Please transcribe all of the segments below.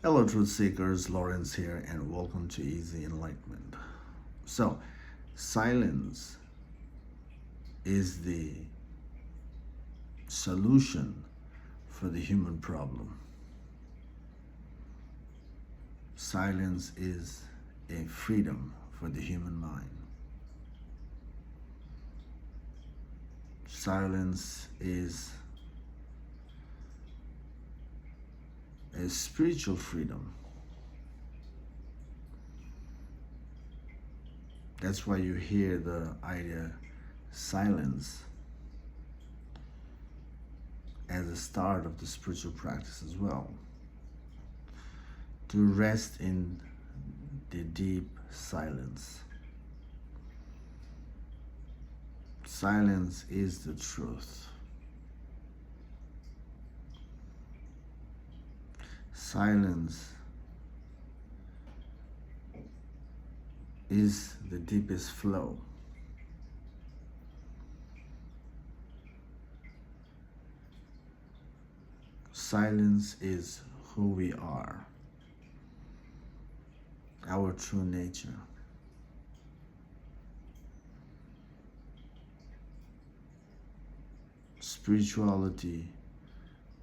Hello, truth seekers. Lawrence here, and welcome to Easy Enlightenment. So, silence is the solution for the human problem. Silence is a freedom for the human mind. Silence is a spiritual freedom. That's why you hear the idea silence as a start of the spiritual practice as well. To rest in the deep silence. Silence is the truth. Silence is the deepest flow. Silence is who we are, our true nature. Spirituality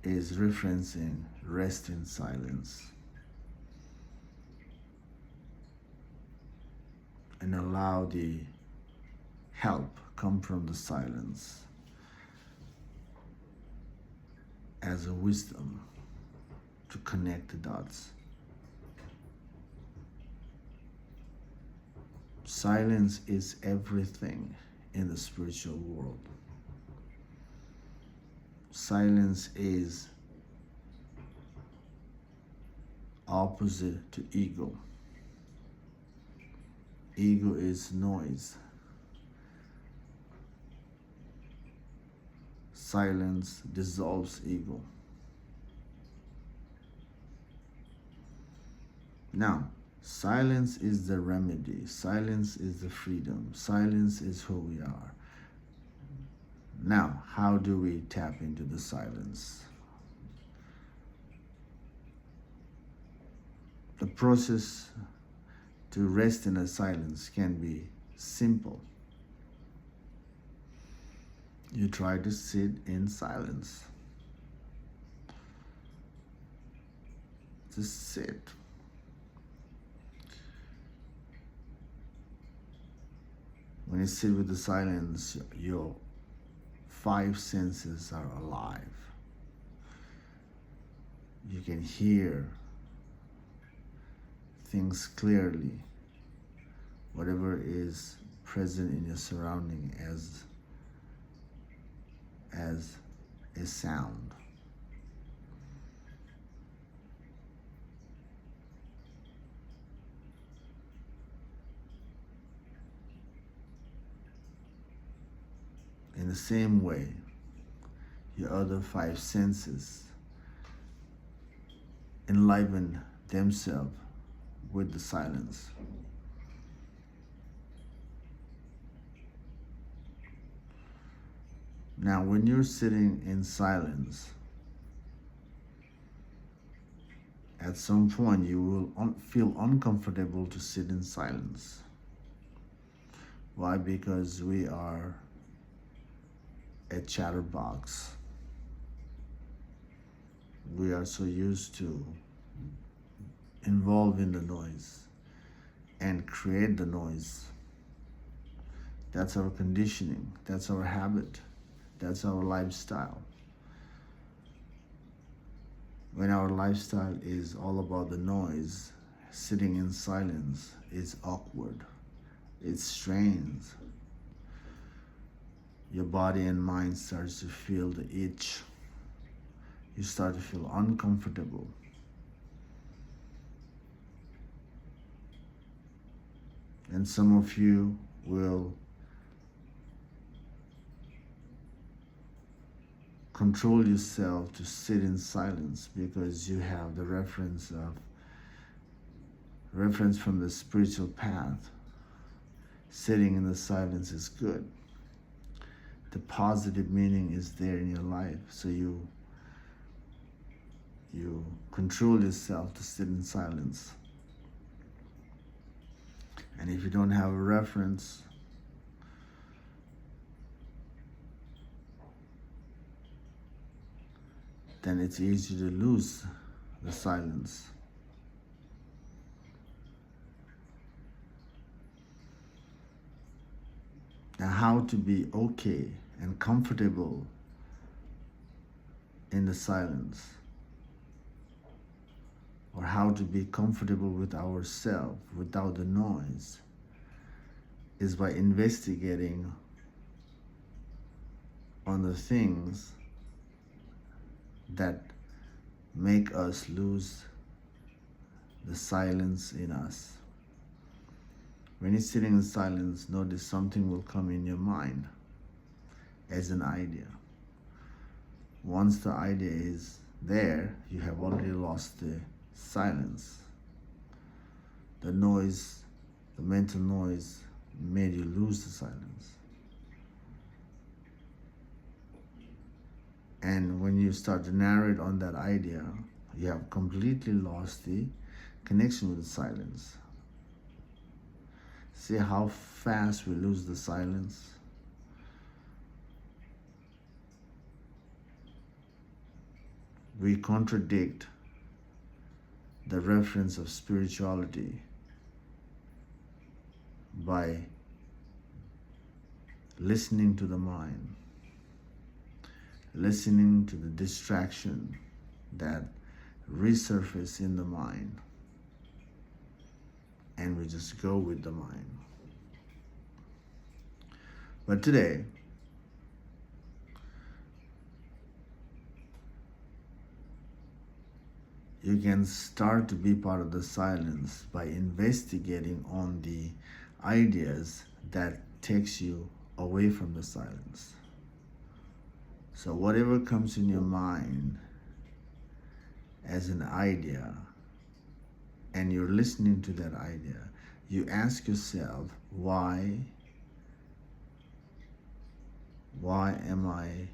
is referencing rest in silence and allow the help come from the silence as a wisdom to connect the dots. Silence is everything in the spiritual world. Silence is opposite to ego. Ego is noise. Silence dissolves ego. Now, silence is the remedy. Silence is the freedom. Silence is who we are. Now, how do we tap into the silence? The process to rest in a silence can be simple. You try to sit in silence. Just sit. When you sit with the silence, your five senses are alive. You can hear things clearly, whatever is present in your surrounding as a sound. In the same way, your other five senses enliven themselves with the silence. Now, when you're sitting in silence, at some point you will feel uncomfortable to sit in silence. Why? Because we are a chatterbox. We are so used to involve in the noise and create the noise. That's our conditioning. That's our habit. That's our lifestyle. When our lifestyle is all about the noise, sitting in silence is awkward. It's strange. Your body and mind starts to feel the itch. You start to feel uncomfortable. And some of you will control yourself to sit in silence because you have the reference from the spiritual path. Sitting in the silence is good. The positive meaning is there in your life, so you You control yourself to sit in silence. And if you don't have a reference, then it's easy to lose the silence. Now, how to be okay and comfortable in the silence, or how to be comfortable with ourselves without the noise, is by investigating on the things that make us lose the silence in us. When you're sitting in silence, notice something will come in your mind as an idea. Once the idea is there, you have already lost the silence. The noise, the mental noise, made you lose the silence. And when you start to narrate on that idea, you have completely lost the connection with the silence. See how fast we lose the silence? We contradict the reference of spirituality by listening to the mind, listening to the distraction that resurface in the mind, and we just go with the mind. But today, you can start to be part of the silence by investigating on the ideas that takes you away from the silence. So whatever comes in your mind as an idea, and you're listening to that idea, you ask yourself, why am I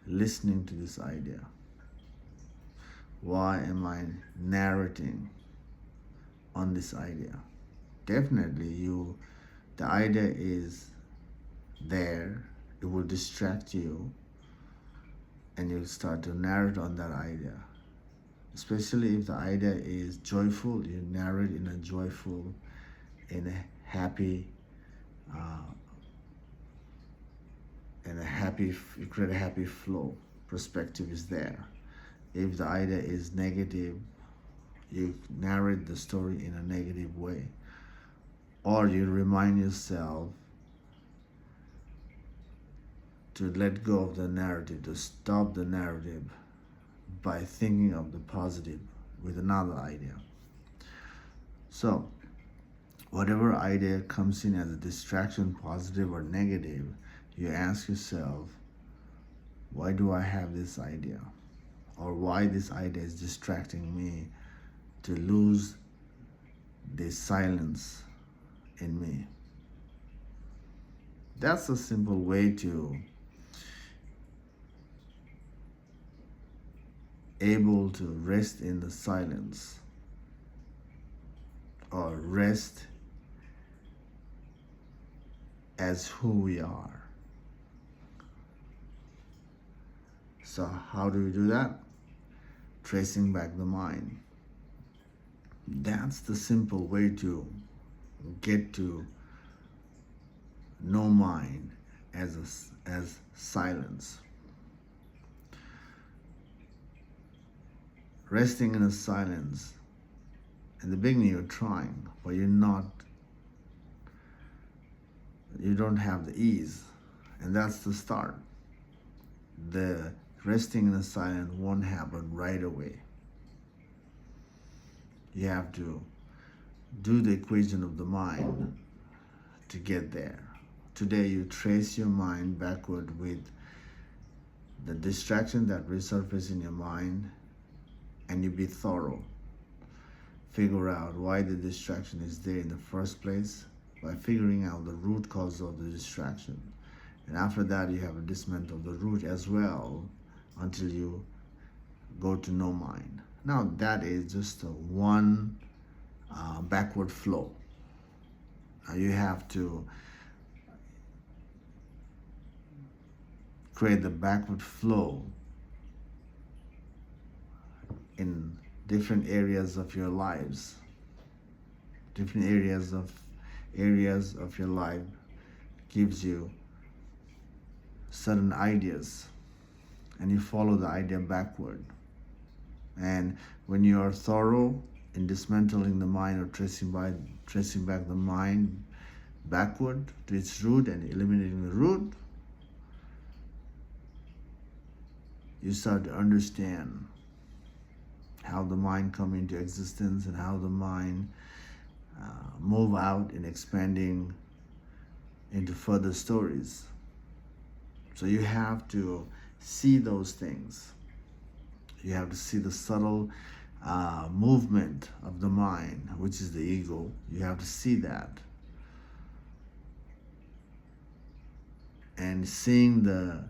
listening to this idea? Why am I narrating on this idea? Definitely the idea is there, it will distract you, and you'll start to narrate on that idea. Especially if the idea is joyful, you narrate in a joyful, in a happy, you create a happy flow. Perspective is there. If the idea is negative, you narrate the story in a negative way. Or you remind yourself to let go of the narrative, to stop the narrative by thinking of the positive with another idea. So, whatever idea comes in as a distraction, positive or negative, you ask yourself, why do I have this idea? Or why this idea is distracting me to lose the silence in me? That's a simple way to able to rest in the silence, or rest as who we are. So how do we do that? Tracing back the mind. That's the simple way to get to know mind as silence. Resting in a silence. In the beginning you're trying, but you don't have the ease. And that's the start. The resting in the silence won't happen right away. You have to do the equation of the mind to get there. Today you trace your mind backward with the distraction that resurface in your mind, and you be thorough. Figure out why the distraction is there in the first place by figuring out the root cause of the distraction. And after that, you have to dismantle the root as well until you go to no mind. Now that is just a one backward flow. Now you have to create the backward flow in different areas of your lives. Different areas of your life gives you certain ideas, and you follow the idea backward. And when you are thorough in dismantling the mind or tracing back the mind backward to its root and eliminating the root, you start to understand how the mind come into existence and how the mind move out in expanding into further stories. So you have to see those things. You have to see the subtle movement of the mind, which is the ego. You have to see that. And seeing the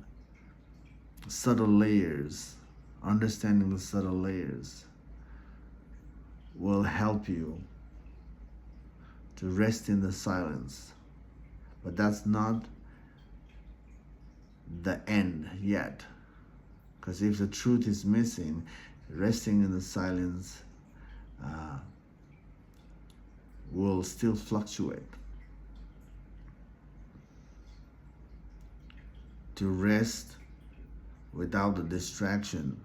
subtle layers, understanding the subtle layers, will help you to rest in the silence. But that's not the end yet. Because if the truth is missing, resting in the silence will still fluctuate. To rest without the distraction,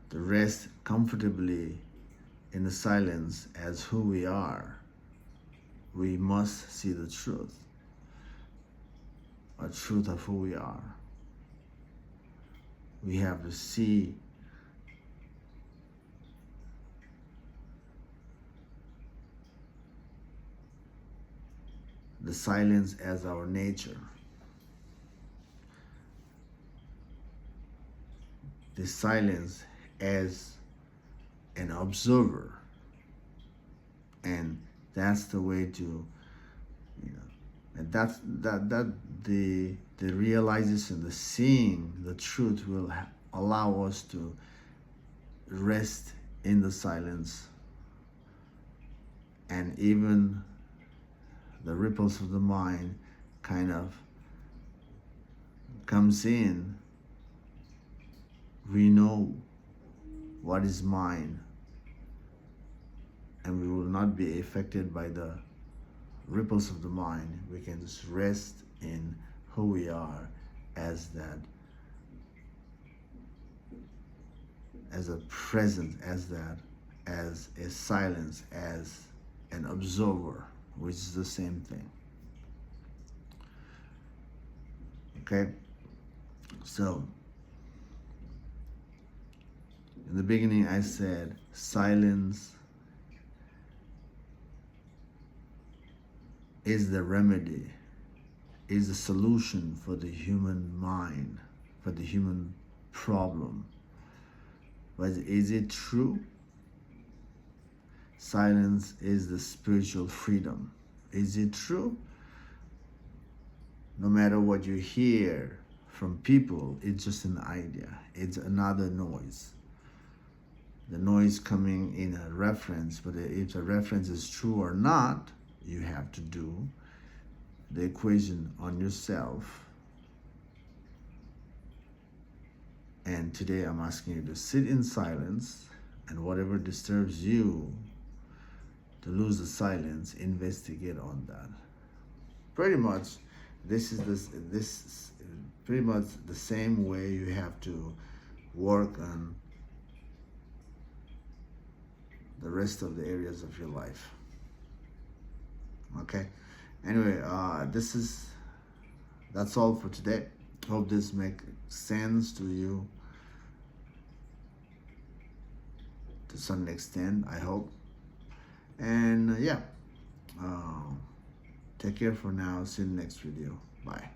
to rest comfortably in the silence as who we are, we must see the truth, a truth of who we are. We have to see the silence as our nature. The silence as an observer. And that's the way to, and that's the realization, the seeing the truth will allow us to rest in the silence, and even the ripples of the mind kind of comes in. We know what is mine, and we will not be affected by the ripples of the mind. We can just rest in who we are as that, as a presence, as that, as a silence, as an observer, which is the same thing. Okay? So, in the beginning I said silence is the remedy, is the solution for the human mind, for the human problem. But is it true? Silence is the spiritual freedom. Is it true? No matter what you hear from people, it's just an idea. It's another noise. The noise coming in a reference, but if the reference is true or not, you have to do the equation on yourself. And today I'm asking you to sit in silence, and whatever disturbs you to lose the silence, investigate on that. Pretty much, this is pretty much the same way you have to work on the rest of the areas of your life. Okay. Anyway, that's all for today. Hope this makes sense to you to some extent, I hope. And take care for now. See you in the next video. Bye.